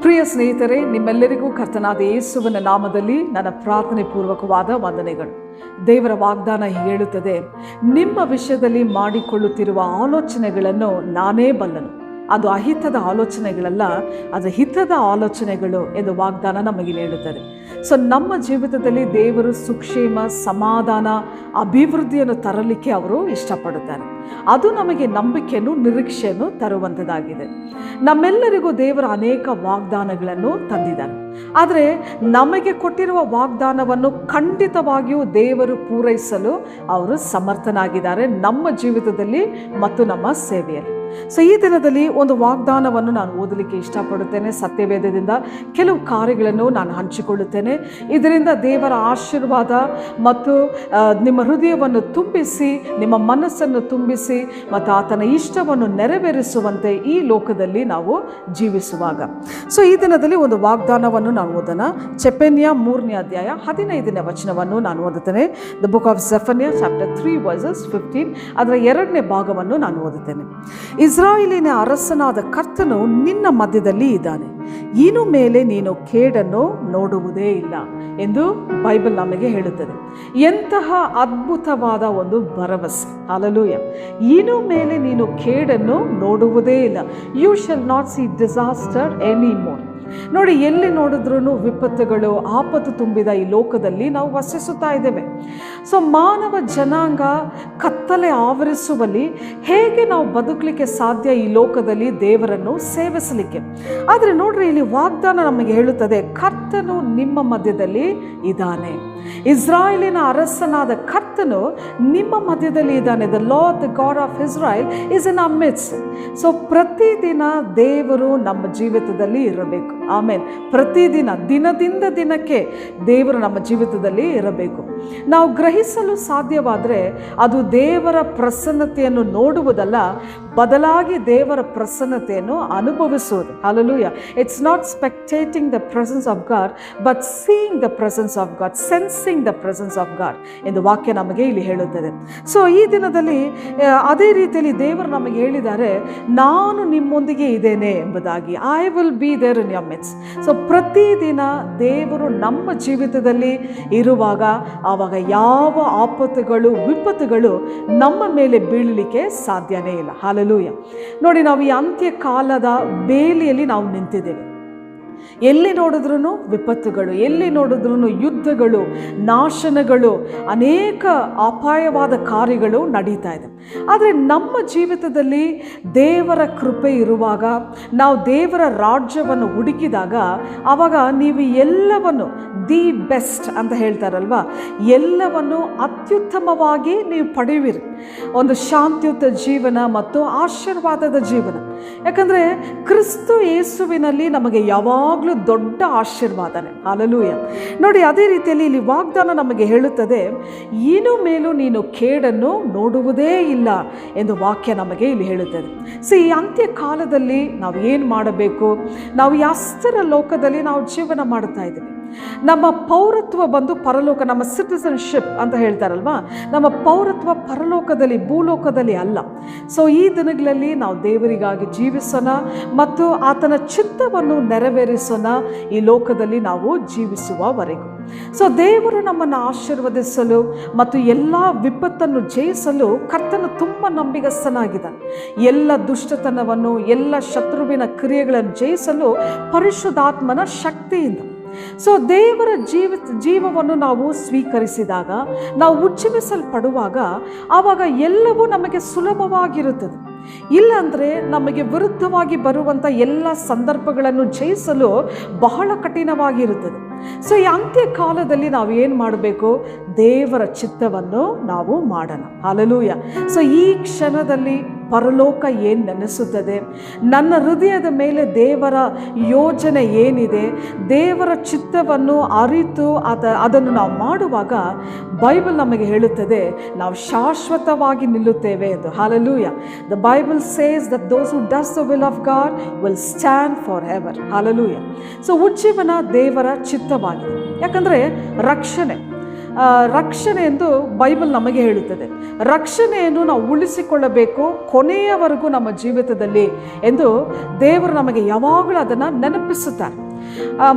ಪ್ರಿಯ ಸ್ನೇಹಿತರೆ, ನಿಮ್ಮೆಲ್ಲರಿಗೂ ಕರ್ತನಾದ ಯೇಸುವಿನ ನಾಮದಲ್ಲಿ ನನ್ನ ಪ್ರಾರ್ಥನೆ ಪೂರ್ವಕವಾದ ವಂದನೆಗಳು. ದೇವರ ವಾಗ್ದಾನ ಹೇಳುತ್ತದೆ, ನಿಮ್ಮ ವಿಷಯದಲ್ಲಿ ಮಾಡಿಕೊಳ್ಳುತ್ತಿರುವ ಆಲೋಚನೆಗಳನ್ನು ನಾನೇ ಬಲ್ಲನು. ಅದು ಅಹಿತದ ಆಲೋಚನೆಗಳಲ್ಲ, ಅದು ಹಿತದ ಆಲೋಚನೆಗಳು ಎಂದು ವಾಗ್ದಾನ ನಮಗೆ ಹೇಳುತ್ತದೆ. ಸೊ ನಮ್ಮ ಜೀವಿತದಲ್ಲಿ ದೇವರು ಸುಕ್ಷೇಮ, ಸಮಾಧಾನ, ಅಭಿವೃದ್ಧಿಯನ್ನು ತರಲಿಕ್ಕೆ ಅವರು ಇಷ್ಟಪಡುತ್ತಾರೆ. ಅದು ನಮಗೆ ನಂಬಿಕೆಯನ್ನು, ನಿರೀಕ್ಷೆಯನ್ನು ತರುವಂಥದ್ದಾಗಿದೆ. ನಮ್ಮೆಲ್ಲರಿಗೂ ದೇವರ ಅನೇಕ ವಾಗ್ದಾನಗಳನ್ನು ತಂದಿದ್ದಾರೆ. ಆದರೆ ನಮಗೆ ಕೊಟ್ಟಿರುವ ವಾಗ್ದಾನವನ್ನು ಖಂಡಿತವಾಗಿಯೂ ದೇವರು ಪೂರೈಸಲು ಅವರು ಸಮರ್ಥನಾಗಿದ್ದಾರೆ, ನಮ್ಮ ಜೀವಿತದಲ್ಲಿ ಮತ್ತು ನಮ್ಮ ಸೇವೆಯಲ್ಲಿ. ಸೊ ಈ ದಿನದಲ್ಲಿ ಒಂದು ವಾಗ್ದಾನವನ್ನು ನಾನು ಓದಲಿಕ್ಕೆ ಇಷ್ಟಪಡುತ್ತೇನೆ. ಸತ್ಯವೇದದಿಂದ ಕೆಲವು ಕಾರ್ಯಗಳನ್ನು ನಾನು ಹಂಚಿಕೊಳ್ಳುತ್ತೇನೆ. ಇದರಿಂದ ದೇವರ ಆಶೀರ್ವಾದ ಮತ್ತು ನಿಮ್ಮ ಹೃದಯವನ್ನು ತುಂಬಿಸಿ, ನಿಮ್ಮ ಮನಸ್ಸನ್ನು ತುಂಬಿಸಿ ಮತ್ತು ಆತನ ಇಷ್ಟವನ್ನು ನೆರವೇರಿಸುವಂತೆ ಈ ಲೋಕದಲ್ಲಿ ನಾವು ಜೀವಿಸುವಾಗ. ಸೊ ಈ ದಿನದಲ್ಲಿ ಒಂದು ವಾಗ್ದಾನವನ್ನು ನಾನು ಓದೋಣ. ಚೆಫನ್ಯ 3ನೇ ಅಧ್ಯಾಯ 15ನೇ ವಚನವನ್ನು ನಾನು ಓದುತ್ತೇನೆ. The book of Zephaniah chapter 3 verses 15, ಅದರ 2ನೇ ಭಾಗವನ್ನು ನಾನು ಓದುತ್ತೇನೆ. ಇಸ್ರಾಯೇಲಿನ ಅರಸನಾದ ಕರ್ತನು ನಿನ್ನ ಮಧ್ಯದಲ್ಲಿ ಇದ್ದಾನೆ, ಇನ್ನು ಮೇಲೆ ನೀನು ಕೇಡನ್ನು ನೋಡುವುದೇ ಇಲ್ಲ ಎಂದು ಬೈಬಲ್ ನಮಗೆ ಹೇಳುತ್ತದೆ. ಎಂತಹ ಅದ್ಭುತವಾದ ಒಂದು ಭರವಸೆ! ಹಲ್ಲೆಲೂಯಾ. ಇನ್ನು ಮೇಲೆ ನೀನು ಕೇಡನ್ನು ನೋಡುವುದೇ ಇಲ್ಲ. You shall not see disaster any more. ನೋಡಿ, ಎಲ್ಲಿ ನೋಡಿದ್ರೂ ವಿಪತ್ತುಗಳು, ಆಪತ್ತು ತುಂಬಿದ ಈ ಲೋಕದಲ್ಲಿ ನಾವು ವಾಸಿಸುತ್ತಾ ಇದ್ದೇವೆ. ಸೊ ಮಾನವ ಜನಾಂಗ ಕತ್ತಲೆ ಆವರಿಸುವಲ್ಲಿ ಹೇಗೆ ನಾವು ಬದುಕಲಿಕ್ಕೆ ಸಾಧ್ಯ ಈ ಲೋಕದಲ್ಲಿ ದೇವರನ್ನು ಸೇವಿಸಲಿಕ್ಕೆ? ಆದರೆ ನೋಡ್ರಿ, ಇಲ್ಲಿ ವಾಗ್ದಾನ ನಮಗೆ ಹೇಳುತ್ತದೆ, ಕರ್ತನು ನಿಮ್ಮ ಮಧ್ಯದಲ್ಲಿ ಇದ್ದಾನೆ. ಇಸ್ರಾಯೇಲಿನ ಅರಸನಾದ ಕರ್ತನು ನಿಮ್ಮ ಮಧ್ಯದಲ್ಲಿ ಇದ್ದಾನೆ. The lord, the god of Israel is in our midst. So ಪ್ರತಿದಿನ ದೇವರು ನಮ್ಮ ಜೀವಿತದಲ್ಲಿ ಇರಬೇಕು. ಆಮೇನ್. ಪ್ರತಿದಿನ, ದಿನದಿಂದ ದಿನಕ್ಕೆ ದೇವರು ನಮ್ಮ ಜೀವಿತದಲ್ಲಿ ಇರಬೇಕು. ನಾವು ಗ್ರಹಿಸಲು ಸಾಧ್ಯವಾದರೆ ಅದು ದೇವರ ಪ್ರಸನ್ನತೆಯನ್ನು ನೋಡುವುದಲ್ಲ, ಬದಲಾಗಿ ದೇವರ ಪ್ರಸನ್ನತೆಯನ್ನು ಅನುಭವಿಸುವುದು. Hallelujah. It's not spectating the presence of God, but seeing the presence of God, sensing the presence of God ಎಂದು ವಾಕ್ಯ ನಮಗೆ ಇಲ್ಲಿ ಹೇಳುತ್ತದೆ. ಸೊ ಈ ದಿನದಲ್ಲಿ ಅದೇ ರೀತಿಯಲ್ಲಿ ದೇವರು ನಮಗೆ ಹೇಳಿದ್ದಾರೆ, ನಾನು ನಿಮ್ಮೊಂದಿಗೆ ಇದ್ದೇನೆ ಎಂಬುದಾಗಿ. I will be there in your midst. So ಪ್ರತಿದಿನ ದೇವರು ನಮ್ಮ ಜೀವಿತದಲ್ಲಿ ಇರುವಾಗ ಆವಾಗ ಯಾವ ಆಪತ್ತುಗಳು, ವಿಪತ್ತುಗಳು ನಮ್ಮ ಮೇಲೆ ಬೀಳಲಿಕ್ಕೆ ಸಾಧ್ಯನೇ ಇಲ್ಲ. ಹಲ್ಲೆಲೂಯಾ. ನೋಡಿ, ನಾವು ಈ ಅಂತ್ಯ ಕಾಲದ ಬೇಲಿಯಲ್ಲಿ ನಾವು ನಿಂತಿದ್ದೇವೆ. ಎಲ್ಲಿ ನೋಡಿದ್ರೂ ವಿಪತ್ತುಗಳು, ಎಲ್ಲಿ ನೋಡಿದ್ರೂ ಯುದ್ಧಗಳು, ನಾಶನಗಳು, ಅನೇಕ ಅಪಾಯವಾದ ಕಾರ್ಯಗಳು ನಡೀತಾ ಇದೆ. ಆದರೆ ನಮ್ಮ ಜೀವಿತದಲ್ಲಿ ದೇವರ ಕೃಪೆ ಇರುವಾಗ, ನಾವು ದೇವರ ರಾಜ್ಯವನ್ನು ಹುಡುಕಿದಾಗ, ಆವಾಗ ನೀವು ಎಲ್ಲವನ್ನು ದಿ ಬೆಸ್ಟ್ ಅಂತ ಹೇಳ್ತಾರಲ್ವ, ಎಲ್ಲವನ್ನು ಅತ್ಯುತ್ತಮವಾಗಿ ನೀವು ಪಡೆಯುವಿರಿ. ಒಂದು ಶಾಂತಿಯುತ ಜೀವನ ಮತ್ತು ಆಶೀರ್ವಾದದ ಜೀವನ. ಯಾಕಂದರೆ ಕ್ರಿಸ್ತು ಯೇಸುವಿನಲ್ಲಿ ನಮಗೆ ಯಾವಾಗಲೂ ದೊಡ್ಡ ಆಶೀರ್ವಾದನೆ. ಹಲ್ಲೆಲೂಯಾ. ನೋಡಿ, ಅದೇ ರೀತಿಯಲ್ಲಿ ಇಲ್ಲಿ ವಾಗ್ದಾನ ನಮಗೆ ಹೇಳುತ್ತದೆ, ಇನ್ನು ಮೇಲೂ ನೀನು ಕೇಡನ್ನು ನೋಡುವುದೇ ಇಲ್ಲ ಎಂದು ವಾಕ್ಯ ನಮಗೆ ಇಲ್ಲಿ ಹೇಳುತ್ತದೆ. ಈ ಅಂತ್ಯ ಕಾಲದಲ್ಲಿ ನಾವು ಏನು ಮಾಡಬೇಕು? ನಾವು ಈ ಅಸ್ಥಿರ ಲೋಕದಲ್ಲಿ ನಾವು ಜೀವನ ಮಾಡ್ತಾ ಇದ್ದೀವಿ. ನಮ್ಮ ಪೌರತ್ವ ಬಂದು ಪರಲೋಕ, ನಮ್ಮ ಸಿಟಿಸನ್ಶಿಪ್ ಅಂತ ಹೇಳ್ತಾರಲ್ವಾ, ನಮ್ಮ ಪೌರತ್ವ ಪರಲೋಕದಲ್ಲಿ, ಭೂಲೋಕದಲ್ಲಿ ಅಲ್ಲ. ಸೊ ಈ ದಿನಗಳಲ್ಲಿ ನಾವು ದೇವರಿಗಾಗಿ ಜೀವಿಸೋಣ ಮತ್ತು ಆತನ ಚಿತ್ತವನ್ನು ನೆರವೇರಿಸೋಣ ಈ ಲೋಕದಲ್ಲಿ ನಾವು ಜೀವಿಸುವವರೆಗೂ. ಸೊ ದೇವರು ನಮ್ಮನ್ನು ಆಶೀರ್ವದಿಸಲು ಮತ್ತು ಎಲ್ಲ ವಿಪತ್ತನ್ನು ಜಯಿಸಲು ಕರ್ತನು ತುಂಬ ನಂಬಿಗಸ್ತನಾಗಿದ್ದಾನೆ. ಎಲ್ಲ ದುಷ್ಟತನವನ್ನು, ಎಲ್ಲ ಶತ್ರುವಿನ ಕ್ರಿಯೆಗಳನ್ನು ಜಯಿಸಲು ಪರಿಶುದ್ಧಾತ್ಮನ ಶಕ್ತಿಯಿಂದ. ಸೊ ದೇವರ ಜೀವವನ್ನು ನಾವು ಸ್ವೀಕರಿಸಿದಾಗ, ನಾವು ಉಜ್ಜೀವಿಸಲ್ಪಡುವಾಗ, ಆವಾಗ ಎಲ್ಲವೂ ನಮಗೆ ಸುಲಭವಾಗಿರುತ್ತದೆ. ಇಲ್ಲಾಂದರೆ ನಮಗೆ ವಿರುದ್ಧವಾಗಿ ಬರುವಂಥ ಎಲ್ಲ ಸಂದರ್ಭಗಳನ್ನು ಜಯಿಸಲು ಬಹಳ ಕಠಿಣವಾಗಿರುತ್ತದೆ. ಸೊ ಈ ಅಂತ್ಯ ಕಾಲದಲ್ಲಿ ನಾವು ಏನು ಮಾಡಬೇಕು? ದೇವರ ಚಿತ್ತವನ್ನು ನಾವು ಮಾಡೋಣ. ಹಲ್ಲೆಲೂಯಾ. ಸೊ ಈ ಕ್ಷಣದಲ್ಲಿ ಪರಲೋಕ ಏನು ನೆನೆಸುತ್ತದೆ, ನನ್ನ ಹೃದಯದ ಮೇಲೆ ದೇವರ ಯೋಜನೆ ಏನಿದೆ, ದೇವರ ಚಿತ್ತವನ್ನು ಅರಿತು ಅದನ್ನು ನಾವು ಮಾಡುವಾಗ ಬೈಬಲ್ ನಮಗೆ ಹೇಳುತ್ತದೆ, ನಾವು ಶಾಶ್ವತವಾಗಿ ನಿಲ್ಲುತ್ತೇವೆ ಎಂದು. Hallelujah. The Bible says that those who does the will of God will stand for ever. Hallelujah. So ಉಜ್ಜೀವನ ದೇವರ ಚಿತ್ತವಾಗಿದೆ. ಯಾಕಂದರೆ ರಕ್ಷಣೆ ರಕ್ಷಣೆ ಎಂದು ಬೈಬಲ್ ನಮಗೆ ಹೇಳುತ್ತದೆ. ರಕ್ಷಣೆಯನ್ನು ನಾವು ಉಳಿಸಿಕೊಳ್ಳಬೇಕು ಕೊನೆಯವರೆಗೂ ನಮ್ಮ ಜೀವಿತದಲ್ಲಿ ಎಂದು ದೇವರು ನಮಗೆ ಯಾವಾಗಲೂ ಅದನ್ನು ನೆನಪಿಸುತ್ತಾರೆ.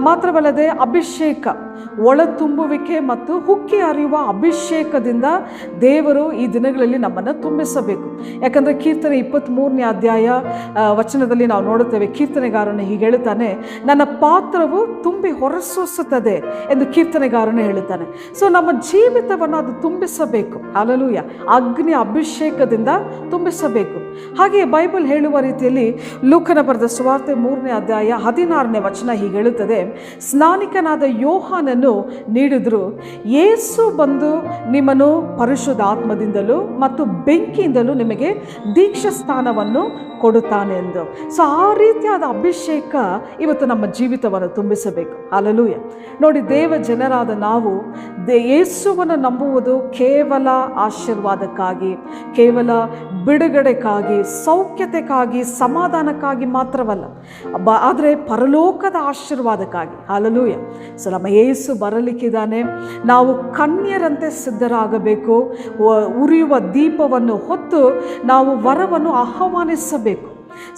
ಮಾತ್ರವಲ್ಲದೆ ಅಭಿಷೇಕ, ಒಳ ತುಂಬುವಿಕೆ ಮತ್ತು ಹುಕ್ಕಿ ಹರಿಯುವ ಅಭಿಷೇಕದಿಂದ ದೇವರು ಈ ದಿನಗಳಲ್ಲಿ ನಮ್ಮನ್ನು ತುಂಬಿಸಬೇಕು. ಯಾಕಂದರೆ ಕೀರ್ತನೆ 23ನೇ ಅಧ್ಯಾಯ ವಚನದಲ್ಲಿ ನಾವು ನೋಡುತ್ತೇವೆ, ಕೀರ್ತನೆಗಾರನು ಹೀಗೆ ಹೇಳುತ್ತಾನೆ, ನನ್ನ ಪಾತ್ರವು ತುಂಬಿ ಹೊರಸೂಸುತ್ತದೆ ಎಂದು ಕೀರ್ತನೆಗಾರನು ಹೇಳುತ್ತಾನೆ. ಸೊ ನಮ್ಮ ಜೀವಿತವನ್ನು ಅದು ತುಂಬಿಸಬೇಕು. ಹಲ್ಲೆಲೂಯಾ. ಅಗ್ನಿ ಅಭಿಷೇಕದಿಂದ ತುಂಬಿಸಬೇಕು. ಹಾಗೆಯೇ ಬೈಬಲ್ ಹೇಳುವ ರೀತಿಯಲ್ಲಿ ಲೂಕನ ಬರೆದ ಸುವಾರ್ತೆ 3ನೇ ಅಧ್ಯಾಯ 16ನೇ ವಚನ ಹೀಗೆ ಹೇಳುತ್ತದೆ, ಸ್ನಾನಿಕನಾದ ಯೋಹಾನನು ನೀಡಿದ್ರು, ಯೇಸು ಬಂದು ನಿಮ್ಮನ್ನು ಪರಿಶುದ್ಧಾತ್ಮದಿಂದಲೂ ಮತ್ತು ಬೆಂಕಿಯಿಂದಲೂ ನಿಮಗೆ ದೀಕ್ಷಾ ಸ್ಥಾನವನ್ನು ಕೊಡುತ್ತಾನೆ ಎಂದು. ಸೊ ಆ ರೀತಿಯಾದ ಅಭಿಷೇಕ ಇವತ್ತು ನಮ್ಮ ಜೀವಿತವನ್ನು ತುಂಬಿಸಬೇಕು. ಹಲ್ಲೆಲೂಯಾ. ನೋಡಿ, ದೇವ ಜನರಾದ ನಾವು ಯೇಸುವನ್ನು ನಂಬುವುದು ಕೇವಲ ಆಶೀರ್ವಾದಕ್ಕಾಗಿ, ಕೇವಲ ಬಿಡುಗಡೆಗಾಗಿ, ಸೌಖ್ಯತೆಗಾಗಿ, ಸಮಾಧಾನಕ್ಕಾಗಿ ಮಾತ್ರವಲ್ಲ, ಆದರೆ ಪರಲೋಕದ ಆಶೀರ್ವಾದಕ್ಕಾಗಿ. ಹಲ್ಲೆಲೂಯಾ. ಸೊ ನಮ್ಮ ಯೇಸು ಬರಲಿಕ್ಕಿದ್ದಾನೆ. ನಾವು ಕನ್ಯರಂತೆ ಸಿದ್ಧರಾಗಬೇಕು. ಉರಿಯುವ ದೀಪವನ್ನು ಹೊತ್ತು ನಾವು ವರವನ್ನು ಆಹ್ವಾನಿಸಬೇಕು.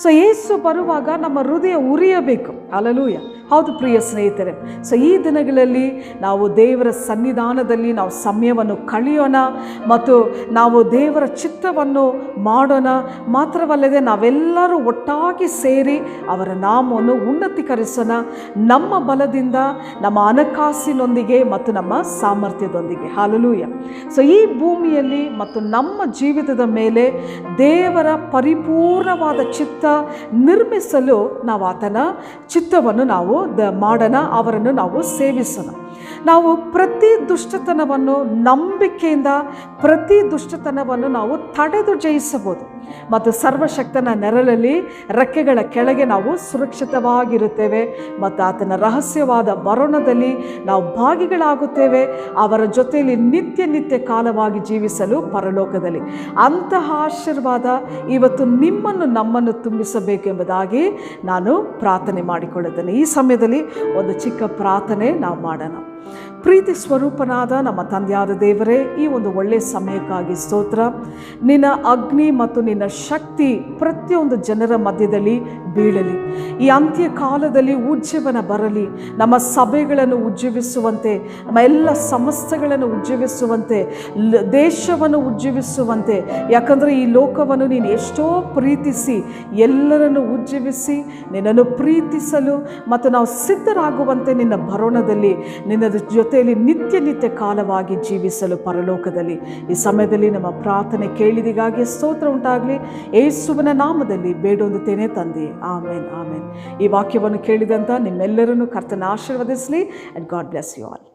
ಸೊ ಯೇಸು ಬರುವಾಗ ನಮ್ಮ ಹೃದಯ ಉರಿಯಬೇಕು. ಹಲ್ಲೆಲೂಯಾ. ಹೌದು ಪ್ರಿಯ ಸ್ನೇಹಿತರೆ. ಸೊ ಈ ದಿನಗಳಲ್ಲಿ ನಾವು ದೇವರ ಸನ್ನಿಧಾನದಲ್ಲಿ ನಾವು ಸಮಯವನ್ನು ಕಳೆಯೋಣ ಮತ್ತು ನಾವು ದೇವರ ಚಿತ್ತವನ್ನು ಮಾಡೋಣ. ಮಾತ್ರವಲ್ಲದೆ ನಾವೆಲ್ಲರೂ ಒಟ್ಟಾಗಿ ಸೇರಿ ಅವರ ನಾಮವನ್ನು ಉನ್ನತೀಕರಿಸೋಣ, ನಮ್ಮ ಬಲದಿಂದ, ನಮ್ಮ ಹಣಕಾಸಿನೊಂದಿಗೆ ಮತ್ತು ನಮ್ಮ ಸಾಮರ್ಥ್ಯದೊಂದಿಗೆ. ಹಲ್ಲೆಲೂಯಾ. ಸೊ ಈ ಭೂಮಿಯಲ್ಲಿ ಮತ್ತು ನಮ್ಮ ಜೀವಿತದ ಮೇಲೆ ದೇವರ ಪರಿಪೂರ್ಣವಾದ ಚಿತ್ತ ನಿರ್ಮಿಸಲು ನಾವು ಆತನ ಚಿತ್ತವನ್ನು ನಾವು ಮಾಡೋಣ, ಅವರನ್ನು ನಾವು ಸೇವಿಸೋಣ. ನಾವು ಪ್ರತಿ ದುಷ್ಟತನವನ್ನು ನಂಬಿಕೆಯಿಂದ, ಪ್ರತಿ ದುಷ್ಟತನವನ್ನು ನಾವು ತಡೆದು ಜಯಿಸಬಹುದು ಮತ್ತು ಸರ್ವಶಕ್ತನ ನೆರಳಲ್ಲಿ ರೆಕ್ಕೆಗಳ ಕೆಳಗೆ ನಾವು ಸುರಕ್ಷಿತವಾಗಿರುತ್ತೇವೆ ಮತ್ತು ಆತನ ರಹಸ್ಯವಾದ ಬರೋಣದಲ್ಲಿ ನಾವು ಭಾಗಿಗಳಾಗುತ್ತೇವೆ, ಅವರ ಜೊತೆಯಲ್ಲಿ ನಿತ್ಯ ಕಾಲವಾಗಿ ಜೀವಿಸಲು ಪರಲೋಕದಲ್ಲಿ. ಅಂತಹ ಆಶೀರ್ವಾದ ಇವತ್ತು ನಿಮ್ಮನ್ನು ನಮ್ಮನ್ನು ತುಂಬಿಸಬೇಕೆಂಬುದಾಗಿ ನಾನು ಪ್ರಾರ್ಥನೆ ಮಾಡಿಕೊಳ್ಳುತ್ತೇನೆ. ಈ ಸಮಯದಲ್ಲಿ ಒಂದು ಚಿಕ್ಕ ಪ್ರಾರ್ಥನೆ ನಾವು ಮಾಡೋಣ. ಪ್ರೀತಿ ಸ್ವರೂಪನಾದ ನಮ್ಮ ತಂದೆಯಾದ ದೇವರೇ, ಈ ಒಂದು ಒಳ್ಳೆಯ ಸಮಯಕ್ಕಾಗಿ ಸ್ತೋತ್ರ. ನಿನ್ನ ಅಗ್ನಿ ಮತ್ತು ನಿನ್ನ ಶಕ್ತಿ ಪ್ರತಿಯೊಂದು ಜನರ ಮಧ್ಯದಲ್ಲಿ ಬೀಳಲಿ. ಈ ಅಂತ್ಯ ಕಾಲದಲ್ಲಿ ಉಜ್ಜೀವನ ಬರಲಿ. ನಮ್ಮ ಸಭೆಗಳನ್ನು ಉಜ್ಜೀವಿಸುವಂತೆ, ನಮ್ಮ ಎಲ್ಲ ಸಮಸ್ಯೆಗಳನ್ನು ಉಜ್ಜೀವಿಸುವಂತೆ, ದೇಶವನ್ನು ಉಜ್ಜೀವಿಸುವಂತೆ. ಯಾಕಂದರೆ ಈ ಲೋಕವನ್ನು ನೀನು ಎಷ್ಟೋ ಪ್ರೀತಿಸಿ ಎಲ್ಲರನ್ನು ಉಜ್ಜೀವಿಸಿ ನಿನ್ನನ್ನು ಪ್ರೀತಿಸಲು ಮತ್ತು ನಾವು ಸಿದ್ಧರಾಗುವಂತೆ ನಿನ್ನ ಬರೋಣದಲ್ಲಿ ನಿನ್ನ ಜೊತೆಯಲ್ಲಿ ನಿತ್ಯ ಕಾಲವಾಗಿ ಜೀವಿಸಲು ಪರಲೋಕದಲ್ಲಿ. ಈ ಸಮಯದಲ್ಲಿ ನಮ್ಮ ಪ್ರಾರ್ಥನೆ ಕೇಳಿದಿಗಾಗಿ ಸ್ತೋತ್ರ ಉಂಟಾಗಲಿ. ಯೇಸುವಿನ ನಾಮದಲ್ಲಿ ಬೇಡೊಂದುತ್ತೇನೆ ತಂದೆ. ಆಮೇನ್, ಆಮೇನ್. ಈ ವಾಕ್ಯವನ್ನು ಕೇಳಿದಂಥ ನಿಮ್ಮೆಲ್ಲರನ್ನು ಕರ್ತನ ಆಶೀರ್ವದಿಸಲಿ. And God bless you all.